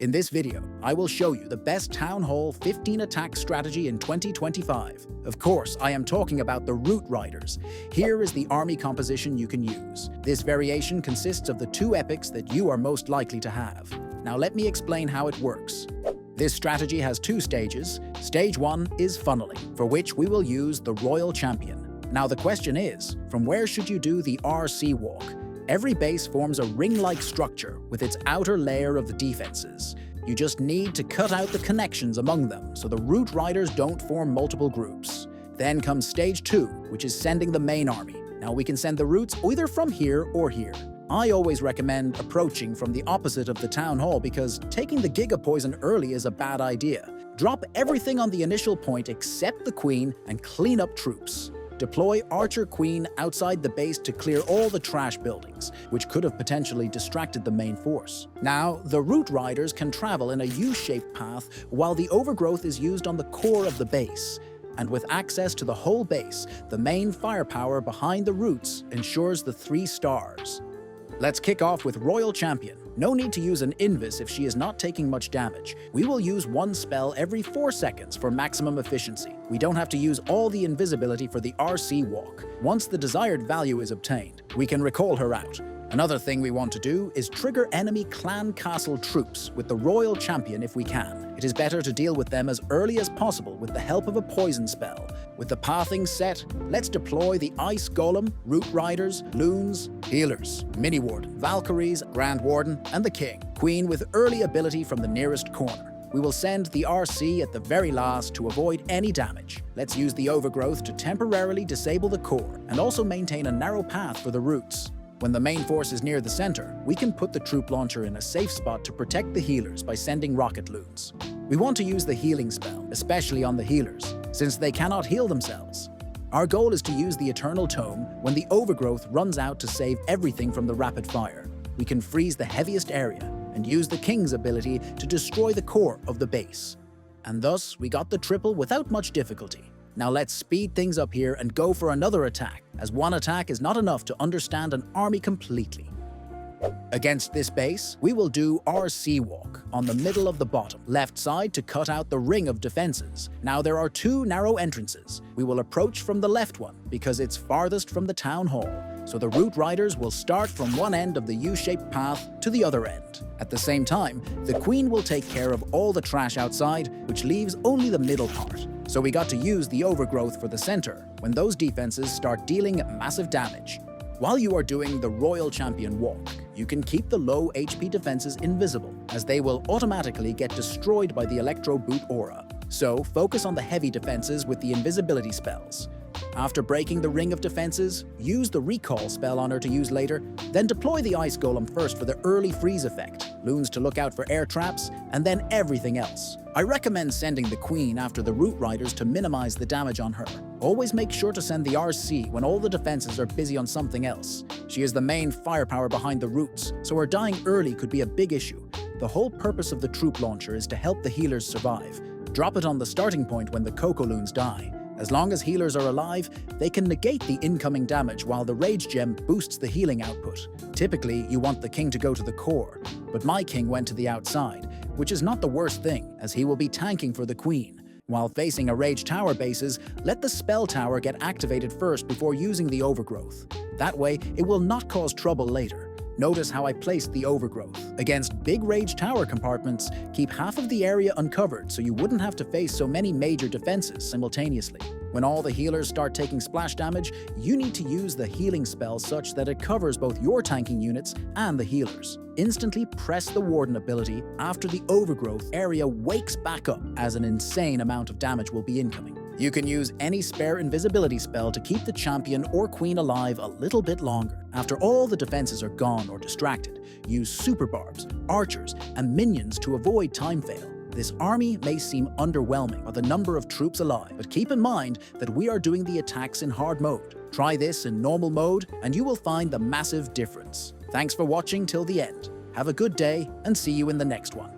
In this video, I will show you the best Town Hall 15 attack strategy in 2025. Of course, I am talking about the Root Riders. Here is the army composition you can use. This variation consists of the two epics that you are most likely to have. Now let me explain how it works. This strategy has two stages. Stage 1 is funneling, for which we will use the Royal Champion. Now the question is, from where should you do the RC walk? Every base forms a ring-like structure with its outer layer of the defenses. You just need to cut out the connections among them so the Root Riders don't form multiple groups. Then comes Stage 2, which is sending the main army. Now we can send the Roots either from here or here. I always recommend approaching from the opposite of the Town Hall because taking the 𝘼𝙤𝙧𝙮𝙬𝙬 early is a bad idea. Drop everything on the initial point except the Queen and clean up troops. Deploy Archer Queen outside the base to clear all the trash buildings, which could have potentially distracted the main force. Now, the Root Riders can travel in a U-shaped path while the overgrowth is used on the core of the base. And with access to the whole base, the main firepower behind the Roots ensures the 3 stars. Let's kick off with Royal Champion. No need to use an Invis if she is not taking much damage. We will use one spell every 4 seconds for maximum efficiency. We don't have to use all the invisibility for the RC walk. Once the desired value is obtained, we can recall her out. Another thing we want to do is trigger enemy clan castle troops with the Royal Champion if we can. It is better to deal with them as early as possible with the help of a poison spell. With the pathing set, let's deploy the Ice Golem, Root Riders, Loons, Healers, Mini Warden, Valkyries, Grand Warden, and the King. Queen with early ability from the nearest corner. We will send the RC at the very last to avoid any damage. Let's use the overgrowth to temporarily disable the core and also maintain a narrow path for the Roots. When the main force is near the center, we can put the troop launcher in a safe spot to protect the healers by sending rocket loons. We want to use the healing spell, especially on the healers, since they cannot heal themselves. Our goal is to use the Eternal Tome when the overgrowth runs out to save everything from the rapid fire. We can freeze the heaviest area and use the King's ability to destroy the core of the base. And thus, we got the triple without much difficulty. Now let's speed things up here and go for another attack, as one attack is not enough to understand an army completely. Against this base, we will do RC walk on the middle of the bottom left side to cut out the ring of defenses. Now there are 2 narrow entrances. We will approach from the left one because it's farthest from the Town Hall. So the Root Riders will start from one end of the U-shaped path to the other end. At the same time, the Queen will take care of all the trash outside, which leaves only the middle part. So we got to use the overgrowth for the center when those defenses start dealing massive damage. While you are doing the Royal Champion walk, you can keep the low HP defenses invisible, as they will automatically get destroyed by the Electro Boot aura. So focus on the heavy defenses with the invisibility spells. After breaking the ring of defenses, use the recall spell on her to use later, then deploy the Ice Golem first for the early freeze effect, Loons to look out for air traps, and then everything else. I recommend sending the Queen after the Root Riders to minimize the damage on her. Always make sure to send the RC when all the defenses are busy on something else. She is the main firepower behind the Roots, so her dying early could be a big issue. The whole purpose of the troop launcher is to help the healers survive. Drop it on the starting point when the Coco Loons die. As long as healers are alive, they can negate the incoming damage while the Rage Gem boosts the healing output. Typically, you want the King to go to the core, but my King went to the outside, which is not the worst thing, as he will be tanking for the Queen. While facing a Rage Tower bases, let the Spell Tower get activated first before using the Overgrowth. That way, it will not cause trouble later. Notice how I placed the overgrowth. Against big Rage Tower compartments, keep half of the area uncovered so you wouldn't have to face so many major defenses simultaneously. When all the healers start taking splash damage, you need to use the healing spell such that it covers both your tanking units and the healers. Instantly press the Warden ability after the overgrowth area wakes back up, as an insane amount of damage will be incoming. You can use any spare invisibility spell to keep the champion or queen alive a little bit longer. After all the defenses are gone or distracted, use super barbs, archers, and minions to avoid time fail. This army may seem underwhelming by the number of troops alive, but keep in mind that we are doing the attacks in hard mode. Try this in normal mode, and you will find the massive difference. Thanks for watching till the end. Have a good day, and see you in the next one.